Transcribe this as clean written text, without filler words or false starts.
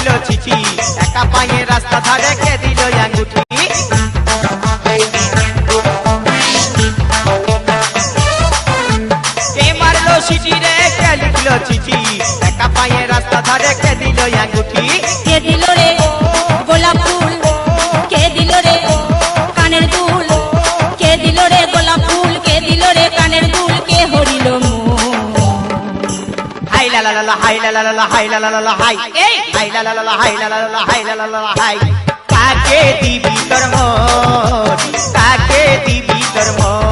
লিখল চিঠি একা পায়ে রাস্তা ধারে কে দিল আঙ্গুঠি কে মারলো সিটি রে কে লিখল চিঠি একা পায়ে রাস্তা ধারে কে দিল আঙ্গুঠি কে দিল রে গোলাপ ফুল কে দিল রে কানের দুল কে দিল রে গোলাপ ফুল কে দিল রে কানের দুল কে হরিল হাই লা লা লা হাই লা লা লা হাই লা লা লা হাই এই হাই লা লা লা হাই লা লা লা হাই লা লা লা হাই কাকে দিবি তোর মন কাকে দিবি তোর মন